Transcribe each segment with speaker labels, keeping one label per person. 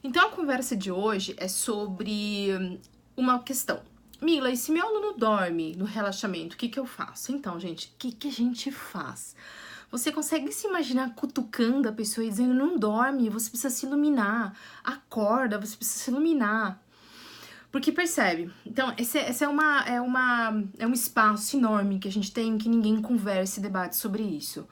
Speaker 1: Então a conversa de hoje é sobre uma questão. Mila, e se meu aluno dorme no relaxamento, o que eu faço? Então, gente, o que a gente faz? Você consegue se imaginar cutucando a pessoa e dizendo, não dorme, você precisa se iluminar, acorda, você precisa se iluminar. Porque percebe, então, esse é um espaço enorme que a gente tem que ninguém conversa e debate sobre isso.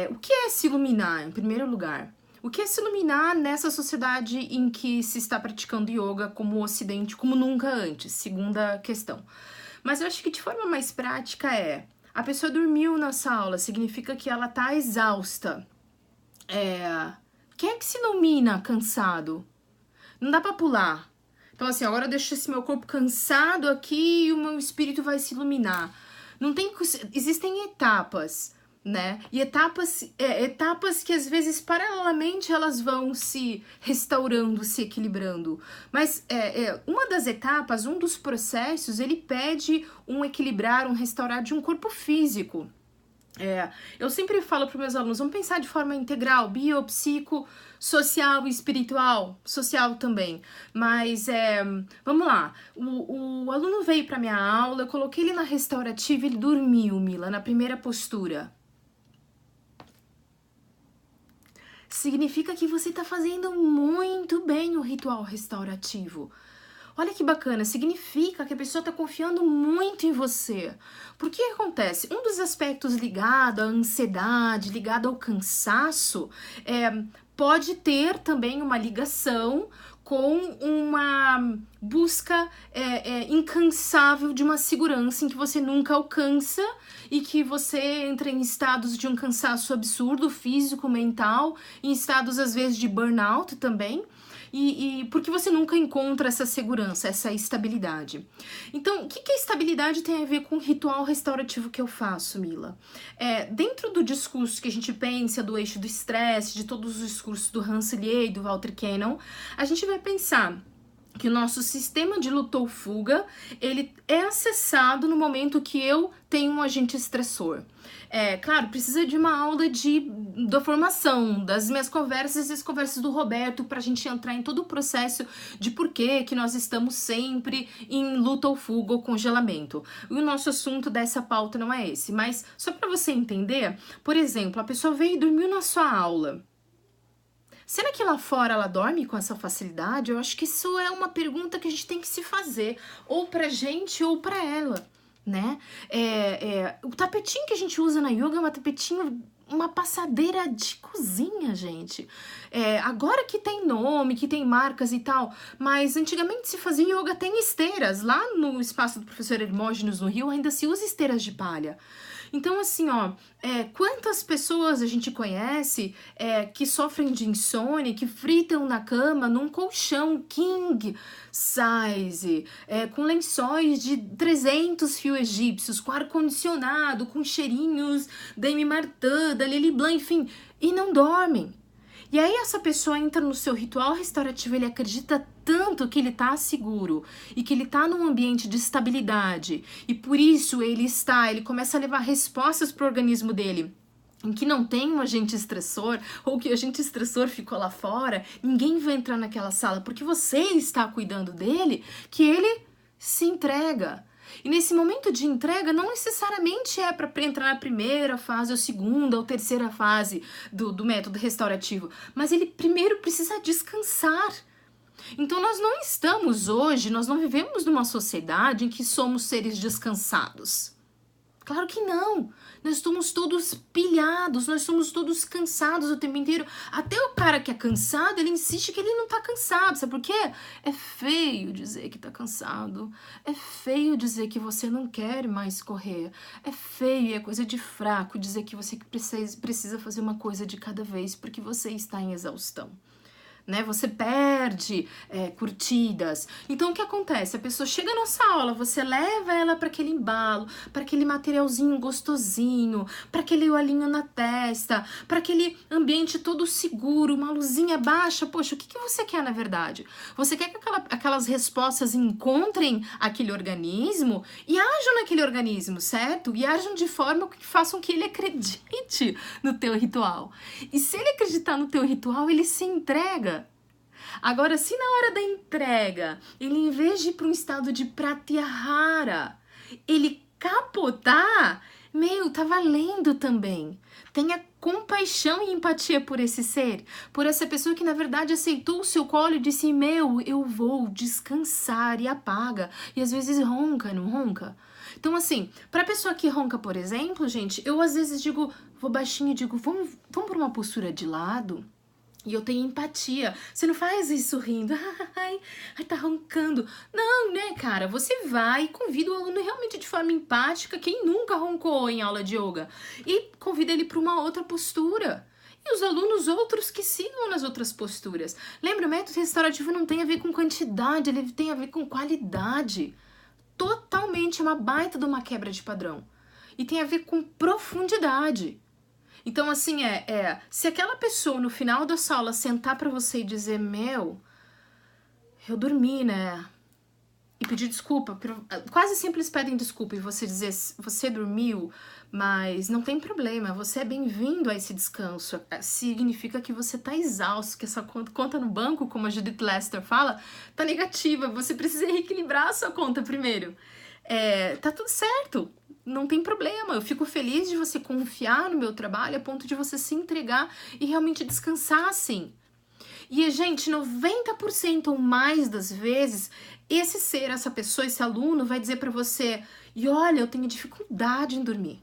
Speaker 1: O que é se iluminar, em primeiro lugar? O que é se iluminar nessa sociedade em que se está praticando yoga como o Ocidente, como nunca antes? Segunda questão. Mas eu acho que de forma mais prática a pessoa dormiu nessa aula, significa que ela está exausta. Quem é que se ilumina cansado? Não dá pra pular. Então, assim, agora eu deixo esse meu corpo cansado aqui e o meu espírito vai se iluminar. Não tem... Existem etapas, né? E etapas que, às vezes, paralelamente, elas vão se restaurando, se equilibrando. Mas uma das etapas, um dos processos, ele pede um equilibrar, um restaurar de um corpo físico. Eu sempre falo para meus alunos, vamos pensar de forma integral, bio, psico, social e espiritual, social também. Mas vamos lá, o aluno veio para minha aula, eu coloquei ele na restaurativa, ele dormiu, Mila, na primeira postura. Significa que você está fazendo muito bem o ritual restaurativo. Olha que bacana, significa que a pessoa está confiando muito em você. Por que acontece? Um dos aspectos ligado à ansiedade, ligado ao cansaço, pode ter também uma ligação com uma busca incansável de uma segurança em que você nunca alcança e que você entra em estados de um cansaço absurdo, físico, mental, em estados às vezes de burnout também. E porque você nunca encontra essa segurança, essa estabilidade. Então, o que a estabilidade tem a ver com o ritual restaurativo que eu faço, Mila? Dentro do discurso que a gente pensa do eixo do estresse, de todos os discursos do Hans Selye e do Walter Cannon, a gente vai pensar que o nosso sistema de luta ou fuga, ele é acessado no momento que eu tenho um agente estressor. Claro, precisa de uma aula da formação, das minhas conversas e as conversas do Roberto, pra gente entrar em todo o processo de por que nós estamos sempre em luta ou fuga ou congelamento. E o nosso assunto dessa pauta não é esse, mas só pra você entender, por exemplo, a pessoa veio e dormiu na sua aula. Será que lá fora ela dorme com essa facilidade? Eu acho que isso é uma pergunta que a gente tem que se fazer, ou pra gente ou pra ela, né? O tapetinho que a gente usa na yoga é um tapetinho, uma passadeira de cozinha, gente. Agora que tem nome, que tem marcas e tal, mas antigamente se fazia yoga tem esteiras. Lá no espaço do professor Hermógenes no Rio ainda se usa esteiras de palha. Então, assim, quantas pessoas a gente conhece que sofrem de insônia, que fritam na cama num colchão king size, com lençóis de 300 fios egípcios, com ar-condicionado, com cheirinhos da Amy Martin, da Lily Blanc, enfim, e não dormem. E aí essa pessoa entra no seu ritual restaurativo, ele acredita tanto que ele tá seguro e que ele tá num ambiente de estabilidade e por isso ele começa a levar respostas pro organismo dele em que não tem um agente estressor ou que o agente estressor ficou lá fora, ninguém vai entrar naquela sala porque você está cuidando dele, que ele se entrega. E nesse momento de entrega, não necessariamente é para entrar na primeira fase, ou segunda, ou terceira fase do método restaurativo, mas ele primeiro precisa descansar. Então nós não estamos hoje, nós não vivemos numa sociedade em que somos seres descansados. Claro que não. Nós estamos todos pilhados, nós somos todos cansados o tempo inteiro. Até o cara que é cansado, ele insiste que ele não tá cansado. Sabe por quê? É feio dizer que tá cansado. É feio dizer que você não quer mais correr. É feio, é coisa de fraco dizer que você precisa fazer uma coisa de cada vez porque você está em exaustão. Né? Você perde curtidas. Então, o que acontece? A pessoa chega na nossa aula, você leva ela para aquele embalo, para aquele materialzinho gostosinho, para aquele olhinho na testa, para aquele ambiente todo seguro, uma luzinha baixa. Poxa, o que você quer na verdade? Você quer que aquelas respostas encontrem aquele organismo e ajam naquele organismo, certo? E ajam de forma que façam que ele acredite no teu ritual. E se ele acreditar no teu ritual, ele se entrega. Agora, se na hora da entrega, ele em vez de ir para um estado de pratyahara, ele capotar, meu, tá valendo também. Tenha compaixão e empatia por esse ser, por essa pessoa que na verdade aceitou o seu colo e disse, meu, eu vou descansar, e apaga. E às vezes ronca, não ronca? Então assim, pra pessoa que ronca, por exemplo, gente, eu às vezes digo, vou baixinho e digo, vamos pra uma postura de lado? E eu tenho empatia. Você não faz isso rindo. Ai, tá roncando. Não, né, cara? Você vai e convida o aluno realmente de forma empática, quem nunca roncou em aula de yoga, e convida ele para uma outra postura. E os alunos outros que sigam nas outras posturas. Lembra, o método restaurativo não tem a ver com quantidade, ele tem a ver com qualidade. Totalmente, é uma baita de uma quebra de padrão. E tem a ver com profundidade. Então, assim, se aquela pessoa no final da aula sentar pra você e dizer, meu, eu dormi, né? E pedir desculpa, quase sempre eles pedem desculpa e você dizer, você dormiu, mas não tem problema, você é bem-vindo a esse descanso. Significa que você tá exausto, que essa conta no banco, como a Judith Lester fala, tá negativa, você precisa reequilibrar a sua conta primeiro. Tá tudo certo. Não tem problema, eu fico feliz de você confiar no meu trabalho a ponto de você se entregar e realmente descansar assim. E, gente, 90% ou mais das vezes, esse ser, essa pessoa, esse aluno vai dizer pra você, e olha, eu tenho dificuldade em dormir.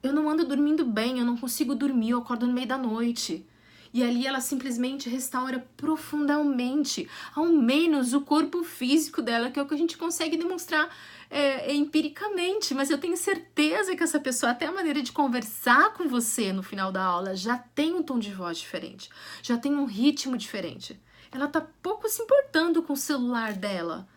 Speaker 1: Eu não ando dormindo bem, eu não consigo dormir, eu acordo no meio da noite. E ali ela simplesmente restaura profundamente, ao menos o corpo físico dela, que é o que a gente consegue demonstrar empiricamente, mas eu tenho certeza que essa pessoa, até a maneira de conversar com você no final da aula, já tem um tom de voz diferente, já tem um ritmo diferente. Ela tá pouco se importando com o celular dela.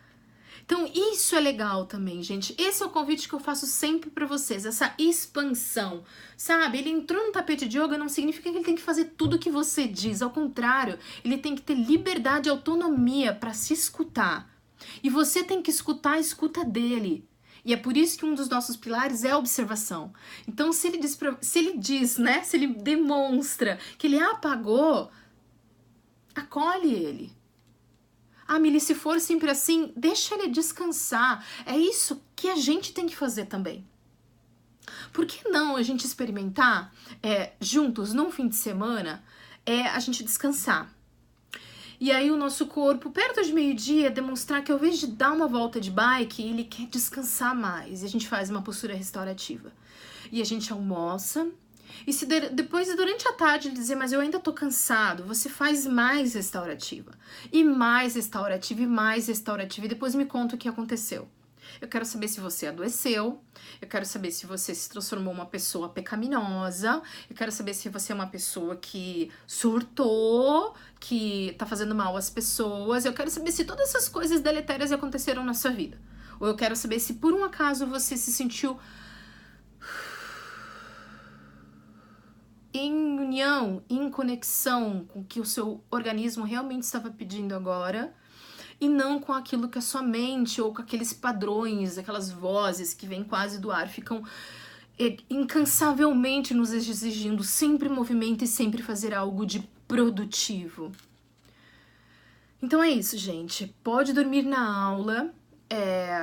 Speaker 1: Então isso é legal também, gente. Esse é o convite que eu faço sempre pra vocês, essa expansão, sabe? Ele entrou no tapete de yoga, não significa que ele tem que fazer tudo o que você diz, ao contrário, ele tem que ter liberdade e autonomia pra se escutar. E você tem que escutar a escuta dele. E é por isso que um dos nossos pilares é a observação. Então, se ele diz, né? Se ele demonstra que ele apagou, acolhe ele. Ah, Mili, se for sempre assim, deixa ele descansar. É isso que a gente tem que fazer também. Por que não a gente experimentar juntos, num fim de semana, a gente descansar? E aí o nosso corpo, perto de meio-dia, demonstrar que ao invés de dar uma volta de bike, ele quer descansar mais. E a gente faz uma postura restaurativa. E a gente almoça. E se depois, durante a tarde, ele dizer, mas eu ainda tô cansado, você faz mais restaurativa. E mais restaurativa, e mais restaurativa. E depois me conta o que aconteceu. Eu quero saber se você adoeceu, eu quero saber se você se transformou uma pessoa pecaminosa, eu quero saber se você é uma pessoa que surtou, que tá fazendo mal às pessoas, eu quero saber se todas essas coisas deletérias aconteceram na sua vida. Ou eu quero saber se por um acaso você se sentiu em união, em conexão com o que o seu organismo realmente estava pedindo agora, e não com aquilo que a sua mente ou com aqueles padrões, aquelas vozes que vêm quase do ar, ficam incansavelmente nos exigindo sempre movimento e sempre fazer algo de produtivo. Então é isso, gente. Pode dormir na aula,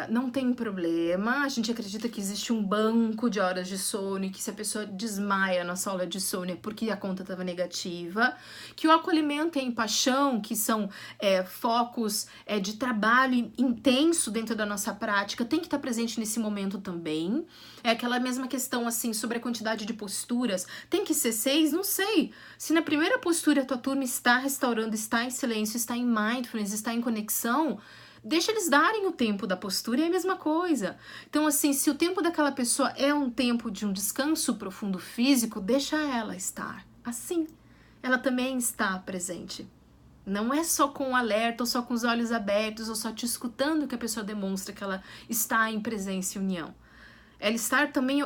Speaker 1: não tem problema. A gente acredita que existe um banco de horas de sono e que se a pessoa desmaia na sua aula de sono é porque a conta estava negativa. Que o acolhimento e a empaixão, que são focos de trabalho intenso dentro da nossa prática, tem que estar presente nesse momento também. É aquela mesma questão, assim, sobre a quantidade de posturas. Tem que ser 6? Não sei. Se na primeira postura a tua turma está restaurando, está em silêncio, está em mindfulness, está em conexão, deixa eles darem o tempo da postura, é a mesma coisa. Então, assim, se o tempo daquela pessoa é um tempo de um descanso profundo físico, deixa ela estar. Assim, ela também está presente. Não é só com o alerta, ou só com os olhos abertos, ou só te escutando que a pessoa demonstra que ela está em presença e união. Ela estar também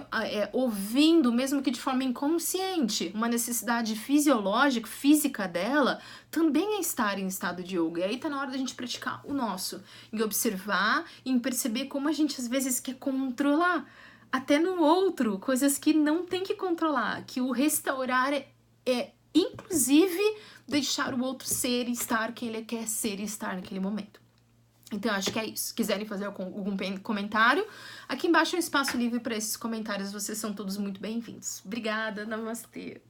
Speaker 1: ouvindo, mesmo que de forma inconsciente, uma necessidade fisiológica, física dela, também é estar em estado de yoga. E aí tá na hora da gente praticar o nosso, em observar e em perceber como a gente às vezes quer controlar, até no outro, coisas que não tem que controlar, que o restaurar inclusive deixar o outro ser e estar quem ele quer ser e estar naquele momento. Então, eu acho que é isso. Se quiserem fazer algum comentário, aqui embaixo é um espaço livre para esses comentários. Vocês são todos muito bem-vindos. Obrigada, namastê.